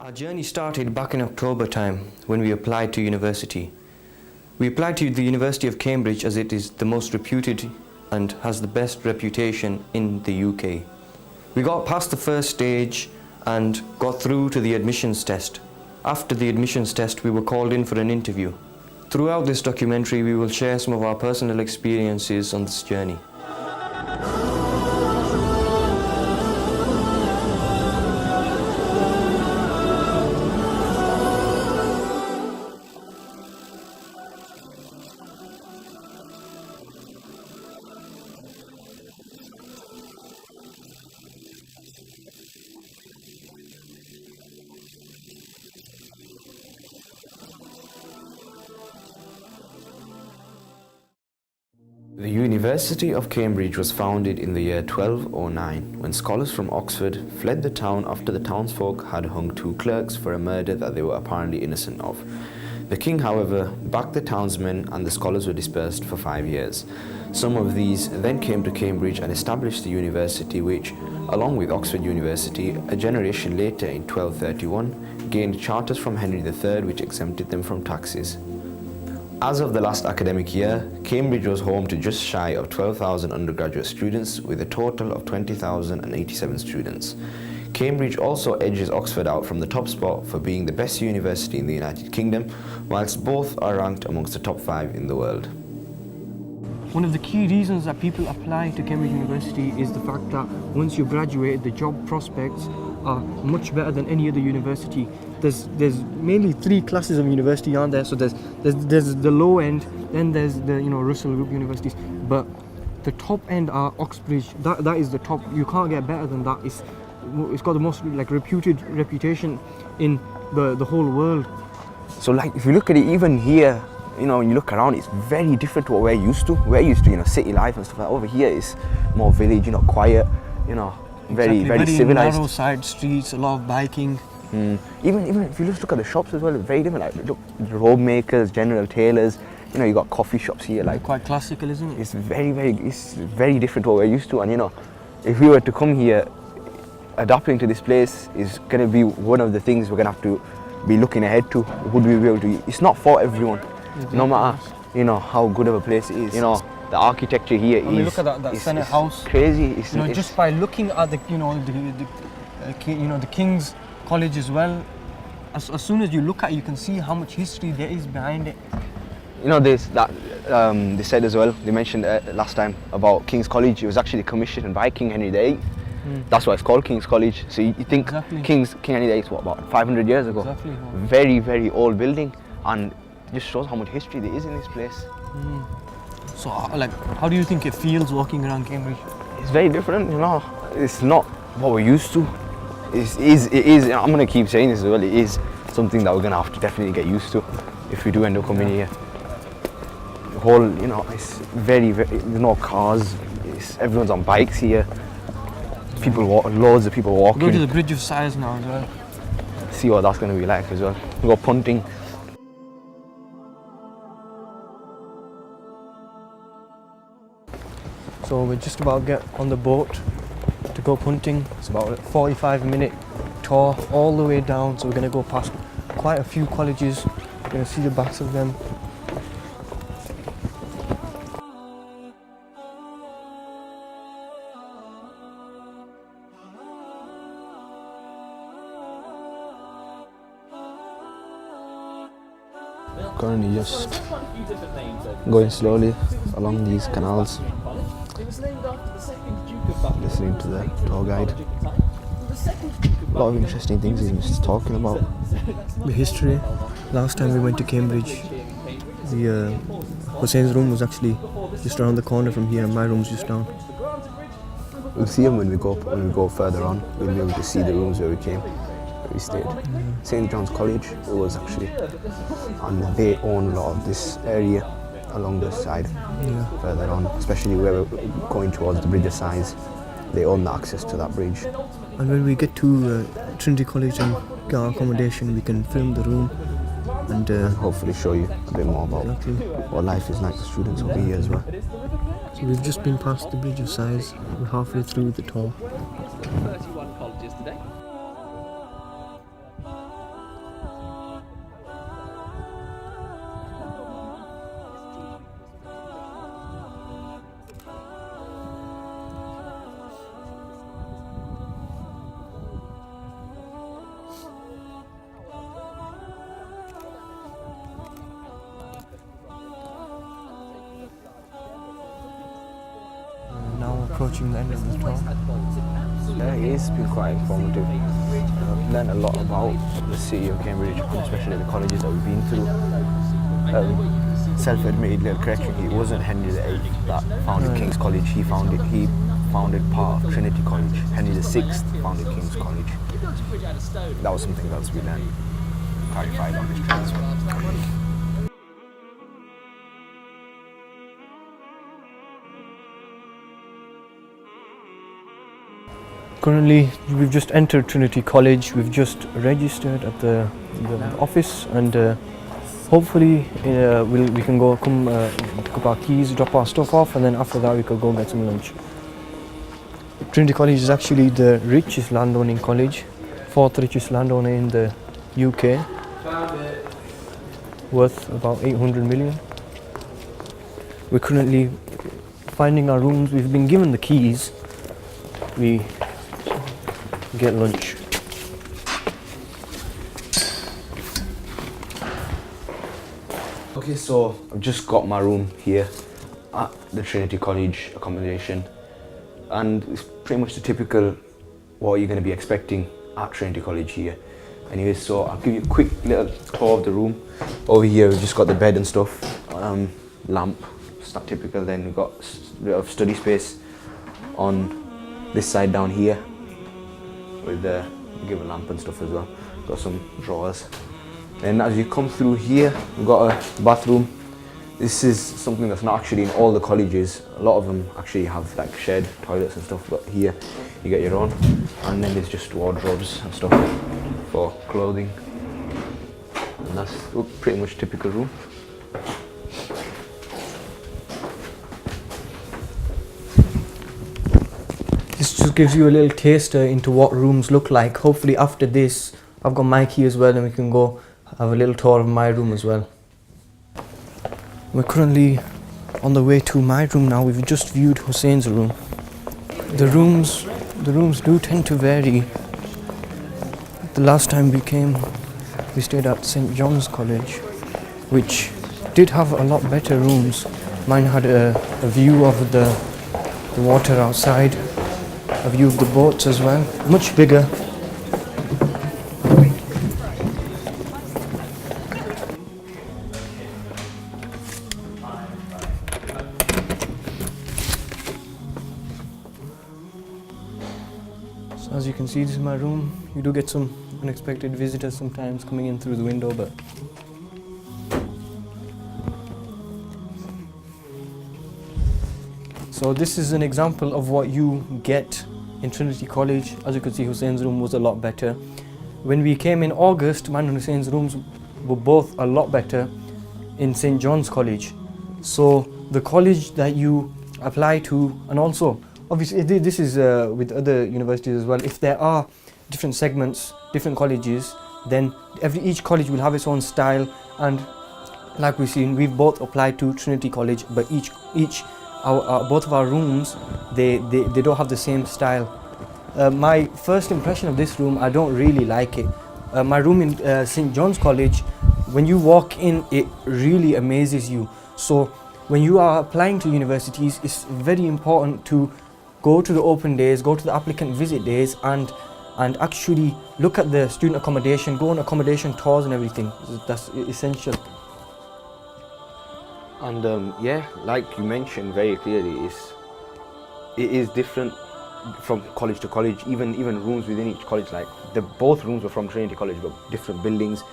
Our journey started back in October time when we applied to university. We applied to the University of Cambridge as it is the most reputed and has the best reputation in the UK. We got past the first stage and got through to the admissions test. After the admissions test, we were called in for an interview. Throughout this documentary, we will share some of our personal experiences on this journey. The University of Cambridge was founded in the year 1209 when scholars from Oxford fled the town after the townsfolk had hung two clerks for a murder that they were apparently innocent of. The king, however, backed the townsmen and the scholars were dispersed for 5 years. Some of these then came to Cambridge and established the university which, along with Oxford University, a generation later in 1231, gained charters from Henry III which exempted them from taxes. As of the last academic year, Cambridge was home to just shy of 12,000 undergraduate students with a total of 20,087 students. Cambridge also edges Oxford out from the top spot for being the best university in the United Kingdom, whilst both are ranked amongst the top 5 in the world. One of the key reasons that people apply to Cambridge University is the fact that once you've graduated, the job prospects are much better than any other university. There's mainly 3 classes of university, aren't there? So there's the low end, then there's the Russell Group universities, but the top end are Oxbridge. That is the top. You can't get better than that. It's got the most reputed reputation in the whole world. So if you look at it, even here, when you look around, it's very different to what we're used to. We're used to city life and stuff like that. Over here it's more village, quiet, very civilized. Narrow side streets, a lot of biking. Even if you just look at the shops as well, it's very different. Look, robe makers, general tailors, you got coffee shops here. Quite classical, isn't it? It's very different to what we're used to. And if we were to come here, adapting to this place is going to be one of the things we're going to have to be looking ahead to. Would we be able to? It's not for everyone. Exactly. No matter how good of a place it is. The architecture here is. Look at that Senate House. Crazy. Just by looking at the King's College as well, as soon as you look at it, you can see how much history there is behind it. They said as well, they mentioned last time about King's College, it was actually commissioned by King Henry VIII. That's why it's called King's College. So you think exactly. King Henry VIII is about 500 years ago? Exactly. Very, very old building, and it just shows how much history there is in this place. So how do you think it feels walking around Cambridge? It's very different, It's not what we're used to. It is. I'm going to keep saying this as well. It is something that we're going to have to definitely get used to if we do end up coming here. The whole, it's very, very. There's no cars. Everyone's on bikes here. People walk. Loads of people walking. Go to the Bridge of Sighs now as well. See what that's going to be like as well. We go punting. So we're just about to get on the boat to go punting. It's about a 45-minute tour all the way down. So we're going to go past quite a few colleges. We're going to see the backs of them. Currently just going slowly along these canals, listening to the tour guide. A lot of interesting things he's talking about. The history. Last time we went to Cambridge, Hussein's room was actually just around the corner from here, and my room's just down. We'll see them when we go further on. We'll be able to see the rooms where we came, where we stayed. St. John's College, it was actually, and they own a lot of this area along the side, further on, especially where we're going towards the Bridge of Sighs. They own the access to that bridge. And when we get to Trinity College and get our accommodation, we can film the room and hopefully show you a bit more about what life is like for students over here as well. So we've just been past the Bridge of Sighs. We're halfway through the tour. 31 colleges today. approaching the end of the tour. Yeah, it's been quite informative. I've learned a lot about the city of Cambridge, and especially the colleges that we've been through. Self-admitted little correction, it wasn't Henry VIII that founded King's College. He founded part of Trinity College. Henry VI founded King's College. That was something else we learned, clarified on this trip as well. Currently, we've just entered Trinity College. We've just registered at the office, and hopefully we can go pick up our keys, drop our stuff off, and then after that we could go get some lunch. Trinity College is actually the richest landowning college, fourth richest landowner in the UK, worth about 800 million. We're currently finding our rooms. We've been given the keys. We get lunch. Okay, so I've just got my room here at the Trinity College accommodation, and it's pretty much the typical what you're going to be expecting at Trinity College here. Anyway, so I'll give you a quick little tour of the room. Over here we've just got the bed and stuff, lamp, it's not typical. Then we've got a bit of study space on this side down here with the give a lamp and stuff as well. Got some drawers. And as you come through here, we've got a bathroom. This is something that's not actually in all the colleges. A lot of them actually have like shared toilets and stuff, but here you get your own. And then there's just wardrobes and stuff for clothing. And that's pretty much typical room. This just gives you a little taster into what rooms look like. Hopefully after this, I've got my key as well, and we can go have a little tour of my room as well. We're currently on the way to my room now. We've just viewed Hussein's room. The rooms do tend to vary. The last time we came, we stayed at St. John's College, which did have a lot better rooms. Mine had a view of the water outside, a view of the boats as well, much bigger. So as you can see, this is my room. You do get some unexpected visitors sometimes coming in through the window, but so this is an example of what you get in Trinity College. As you can see, Hussein's room was a lot better. When we came in August, mine and Hussein's rooms were both a lot better in St. John's College. So the college that you apply to, and also obviously this is with other universities as well, if there are different segments, different colleges, then each college will have its own style. And like we've seen, we've both applied to Trinity College, but both of our rooms, they don't have the same style. My first impression of this room, I don't really like it. My room in St. John's College, when you walk in, it really amazes you. So when you are applying to universities, it's very important to go to the open days, go to the applicant visit days, and actually look at the student accommodation, go on accommodation tours and everything. That's essential. And yeah, like you mentioned very clearly, it is different from college to college. Even rooms within each college, like both rooms were from Trinity College, but different buildings.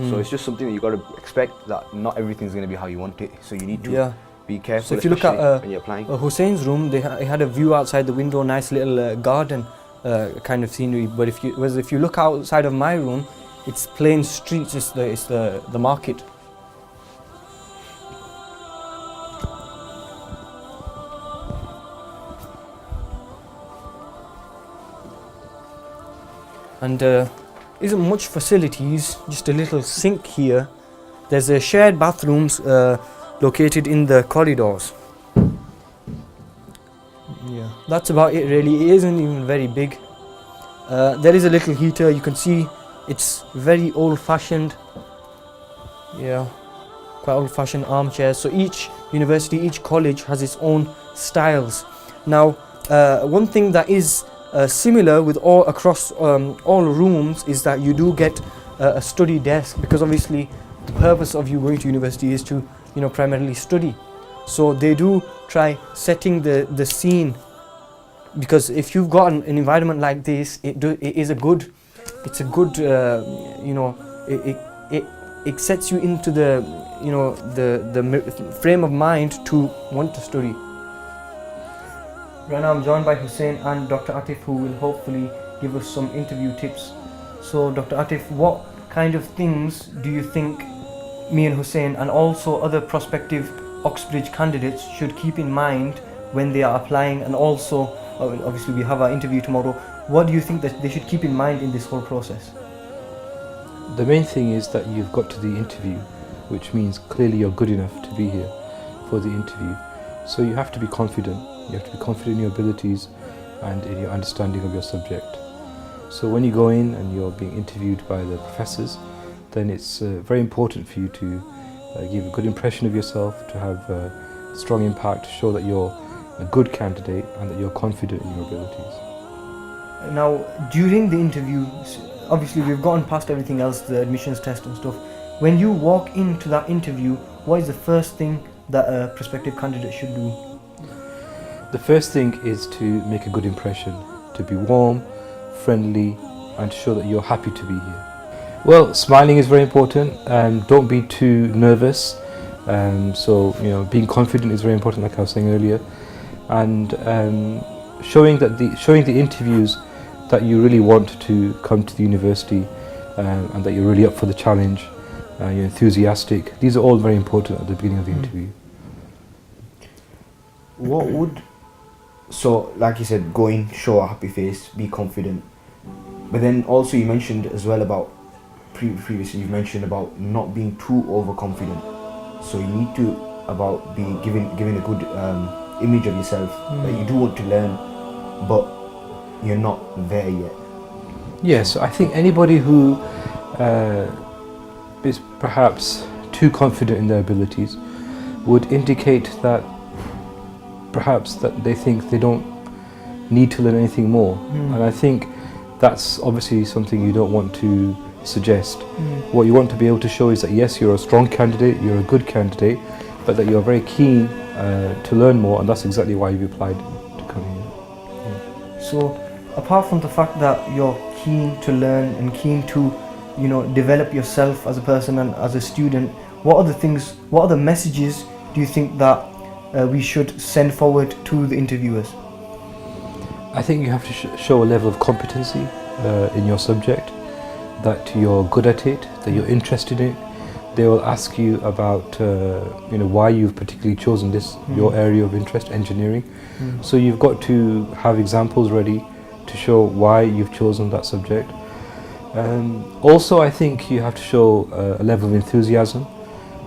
So it's just something that you got to expect, that not everything's going to be how you want it. So you need to be careful. So if you look at when you're applying. Hussein's room, it had a view outside the window, nice little garden kind of scenery. But if you look outside of my room, it's plain streets. It's the market. And isn't much facilities, just a little sink here. There's a shared bathrooms located in the corridors. Yeah, that's about it really. It isn't even very big. There is a little heater. You can see it's very old-fashioned. Yeah, quite old-fashioned armchairs. So each university, each college has its own styles. Now, one thing that is similar with all across all rooms is that you do get a study desk, because obviously the purpose of you going to university is to primarily study. So they do try setting the scene, because if you've got an environment like this, it's a good it sets you into the frame of mind to want to study. Right now I'm joined by Hussein and Dr. Atif, who will hopefully give us some interview tips. So Dr. Atif, what kind of things do you think me and Hussein and also other prospective Oxbridge candidates should keep in mind when they are applying, and also obviously we have our interview tomorrow, what do you think that they should keep in mind in this whole process? The main thing is that you've got to the interview, which means clearly you're good enough to be here for the interview. So you have to be confident. You have to be confident in your abilities and in your understanding of your subject. So when you go in and you're being interviewed by the professors, then it's very important for you to give a good impression of yourself, to have a strong impact, to show that you're a good candidate and that you're confident in your abilities. Now, during the interview, obviously we've gotten past everything else, the admissions test and stuff. When you walk into that interview, what is the first thing that a prospective candidate should do? The first thing is to make a good impression, to be warm, friendly, and to show that you're happy to be here. Well, smiling is very important. Don't be too nervous. So being confident is very important, like I was saying earlier, and showing the interviews that you really want to come to the university, and that you're really up for the challenge, you're enthusiastic. These are all very important at the beginning of the interview. So like you said, go in, show a happy face, be confident. But then also you mentioned as well about, previously you've mentioned about not being too overconfident. So you need to about be giving a good image of yourself, that you do want to learn, but you're not there yet. Yes, I think anybody who is perhaps too confident in their abilities would indicate that perhaps that they think they don't need to learn anything more. And I think that's obviously something you don't want to suggest. What you want to be able to show is that yes, you're a strong candidate, you're a good candidate, but that you're very keen to learn more, and that's exactly why you've applied to come here. So apart from the fact that you're keen to learn and keen to develop yourself as a person and as a student, what other messages do you think that we should send forward to the interviewers? I think you have to show a level of competency in your subject, that you're good at it, that you're interested in it. They will ask you about why you've particularly chosen this, your area of interest, engineering. So you've got to have examples ready to show why you've chosen that subject. Also, I think you have to show a level of enthusiasm,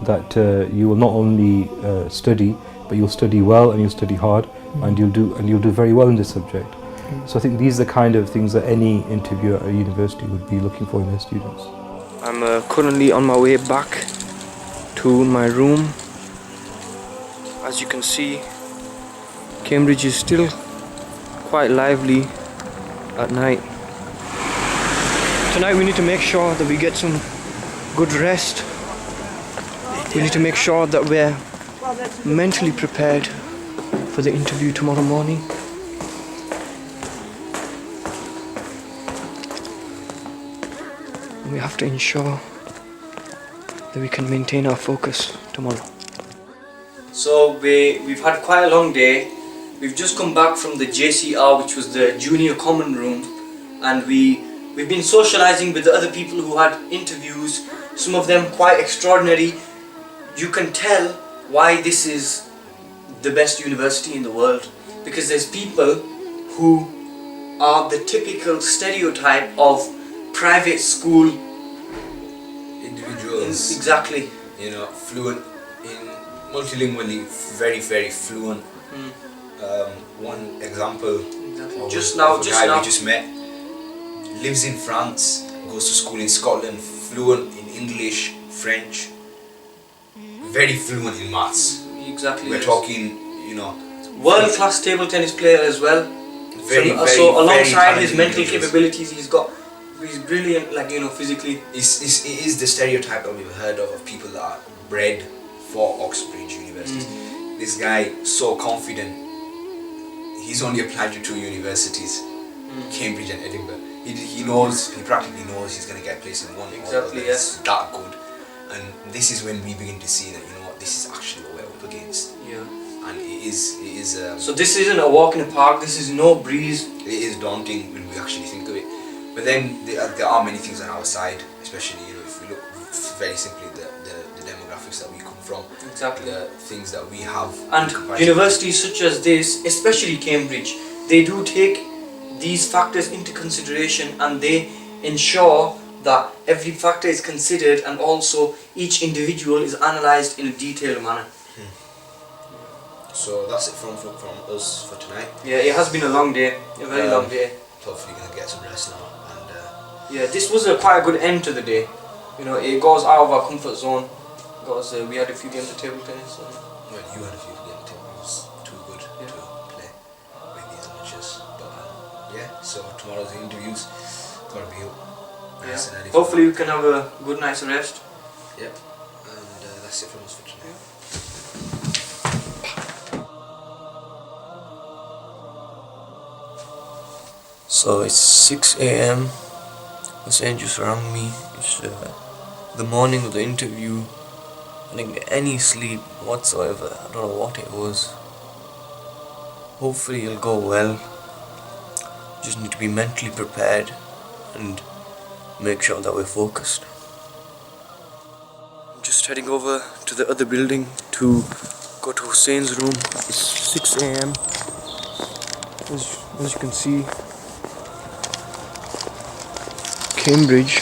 that you will not only study, but you'll study well and you'll study hard, and you'll do very well in this subject. So I think these are the kind of things that any interviewer at a university would be looking for in their students. I'm currently on my way back to my room. As you can see, Cambridge is still quite lively at night. Tonight we need to make sure that we get some good rest. We need to make sure that we're mentally prepared for the interview tomorrow morning. We have to ensure that we can maintain our focus tomorrow. So we've had quite a long day. We've just come back from the JCR, which was the junior common room, and we've been socializing with the other people who had interviews, some of them quite extraordinary. You can tell why this is the best university in the world, because there's people who are the typical stereotype of private school individuals. Exactly. Fluent in multilingually, very, very fluent. One example of Just a now. guy we just met, lives in France, goes to school in Scotland, fluent in English, French, very fluent in maths. Exactly. We're talking, world-class table tennis player as well. So alongside his mental capabilities, he's brilliant, like, you know, physically. It is the stereotype that we've heard of people that are bred for Oxbridge University. This guy, so confident. He's only applied to 2 universities, Cambridge and Edinburgh. He practically knows he's going to get placed in one. Exactly, yes. That good. And this is when we begin to see that, you know what, this is actually what we're up against. Yeah. And it is. So this isn't a walk in the park. This is no breeze. It is daunting when we actually think of it. But then there are many things on our side, especially, you know, if we look very simply the demographics that we come from, exactly, the things that we have, and universities such as this, especially Cambridge, they do take these factors into consideration, and they ensure that every factor is considered, and also each individual is analysed in a detailed manner. So that's it from us for tonight. Yeah, it has been a long day, a very long day. Hopefully you're gonna get some rest now. And yeah, this was quite a good end to the day. You know, it goes out of our comfort zone because we had a few games of table tennis. Well, you had a few games of table tennis. Too good to play with these amateurs. But yeah, so tomorrow's the interviews. Gotta be nice and early. Hopefully we can have a good night's rest. Yep. And that's it from us for tonight. So it's 6 a.m. The sun just rang me. It's the morning of the interview. I didn't get any sleep whatsoever. I don't know what it was. Hopefully it'll go well. Just need to be mentally prepared and make sure that we're focused. I'm just heading over to the other building to go to Hussein's room. It's 6 a.m. As you can see, Cambridge.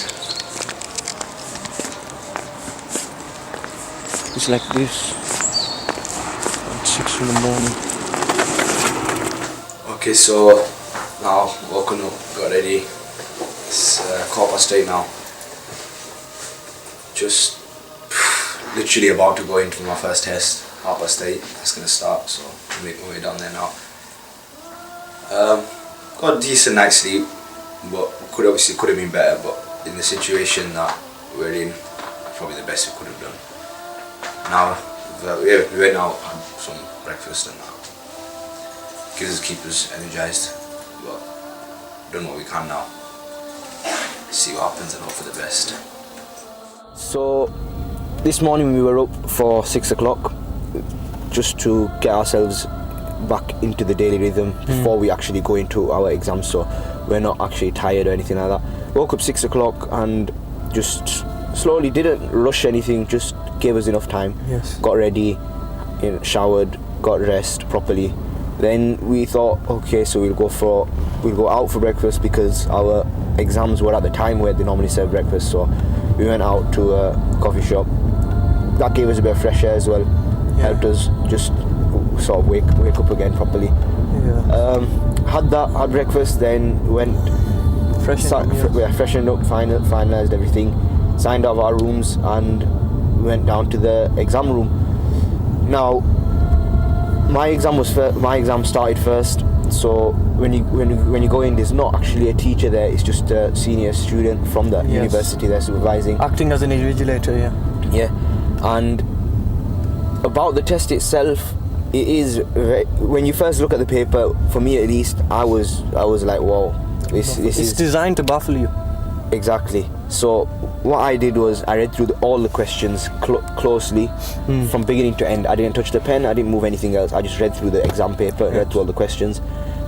It's like this at 6 in the morning. Okay, so now woken up, got ready. It's 8:15 now. Just literally about to go in for my first test. 8:30. That's gonna start, so I'll make my way down there now. Got a decent night's sleep, but could have been better. But in the situation that we're in, probably the best we could have done. Now we went out, had some breakfast, and that keep us energized. But done what we can now. See what happens and hope for the best. So this morning we were up for 6 o'clock just to get ourselves back into the daily rhythm before we actually go into our exams, so we're not actually tired or anything like that. Woke up 6 o'clock and just slowly, didn't rush anything, just gave us enough time. Yes. Got ready, showered, got dressed properly. Then we thought, okay, so we'll go out for breakfast because our exams were at the time where they normally serve breakfast, so we went out to a coffee shop. That gave us a bit of fresh air as well, helped us just sort of wake up again properly. Had breakfast, then went freshened up, finalised everything, signed off our rooms, and went down to the exam room. Now my exam started first, so when you go in, there's not actually a teacher there, it's just a senior student from the university there supervising, acting as an invigilator. And about the test itself, it is when you first look at the paper, for me at least, I was like, wow, this is designed to baffle you. Exactly. So what I did was I read through all the questions closely from beginning to end. I didn't touch the pen, I didn't move anything else. I just read through the exam paper, read through all the questions.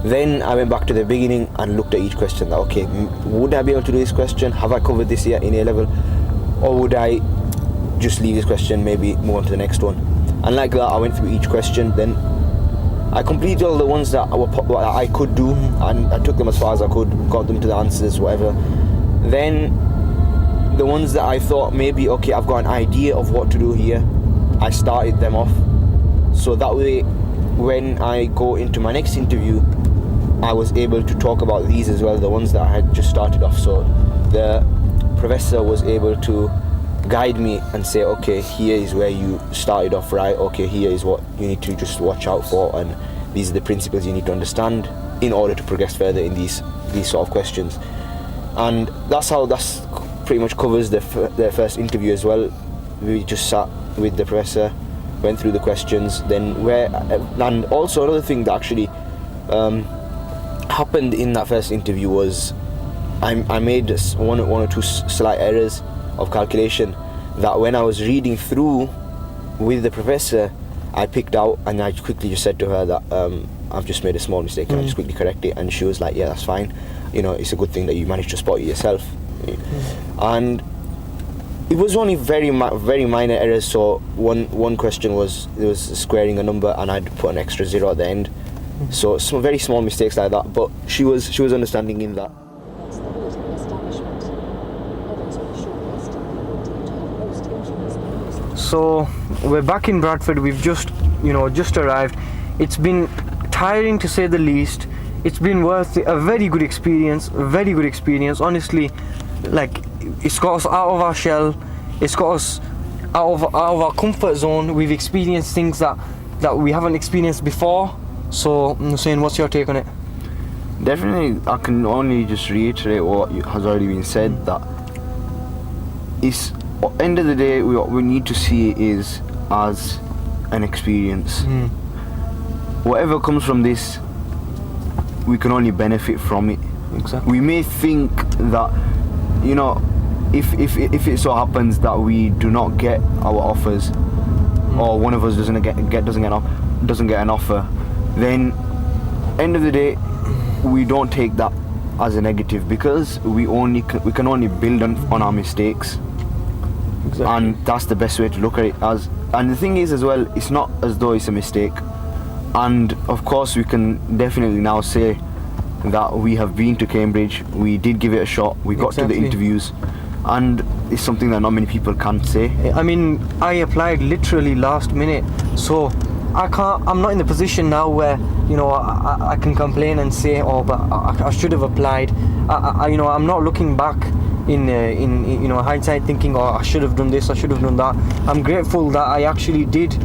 Then I went back to the beginning and looked at each question. Like, okay, would I be able to do this question? Have I covered this yet in A level? Or would I just leave this question, maybe move on to the next one? And like that, I went through each question. Then I completed all the ones that I could do, and I took them as far as I could, got them to the answers, whatever. Then the ones that I thought maybe, okay, I've got an idea of what to do here, I started them off. So that way, when I go into my next interview, I was able to talk about these as well, the ones that I had just started off. So the professor was able to guide me and say, okay, here is where you started off right, okay, here is what you need to just watch out for, and these are the principles you need to understand in order to progress further in these sort of questions. And that's pretty much covers their first interview as well. We just sat with the professor, went through the questions, and also another thing that actually happened in that first interview was I made one or two slight errors of calculation that when I was reading through with the professor, I picked out, and I quickly just said to her that I've just made a small mistake, and I just quickly correct it, and she was like, yeah, that's fine, it's a good thing that you managed to spot it yourself. And it was only very minor errors. So one question was, it was squaring a number and I'd put an extra 0 at the end. So some very small mistakes like that, but she was understanding in that. So we're back in Bradford. We've just arrived. It's been tiring to say the least. It's been worth it. A very good experience. Honestly, like, it's got us out of our shell. It's got us out of our comfort zone. We've experienced things that we haven't experienced before. So, Hussein, what's your take on it? Definitely, I can only just reiterate what has already been said, that it's, at the end of the day, what we need to see it is as an experience. Whatever comes from this, we can only benefit from it. Exactly. We may think that, if it so happens that we do not get our offers, or one of us doesn't get an offer, then end of the day we don't take that as a negative, because we can only build on our mistakes. Exactly. And that's the best way to look at it as. And the thing is as well, it's not as though it's a mistake, and of course we can definitely now say that we have been to Cambridge, we did give it a shot, we got to the interviews, and it's something that not many people can say. I mean, I applied literally last minute, so I'm not in the position now where I can complain and say, but I should have applied. I'm not looking back in hindsight thinking, I should have done this, I should have done that. I'm grateful that I actually did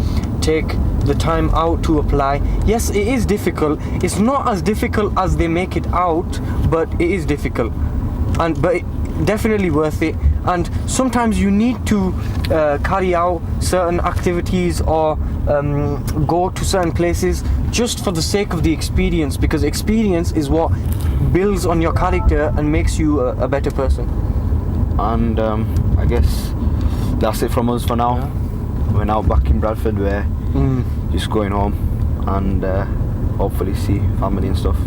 take the time out to apply. Yes, it is difficult. It's not as difficult as they make it out, but it is difficult, but definitely worth it. And sometimes you need to carry out certain activities or go to certain places just for the sake of the experience, because experience is what builds on your character and makes you a better person. And I guess that's it from us for now. We're now back in Bradford. We're just going home and hopefully see family and stuff.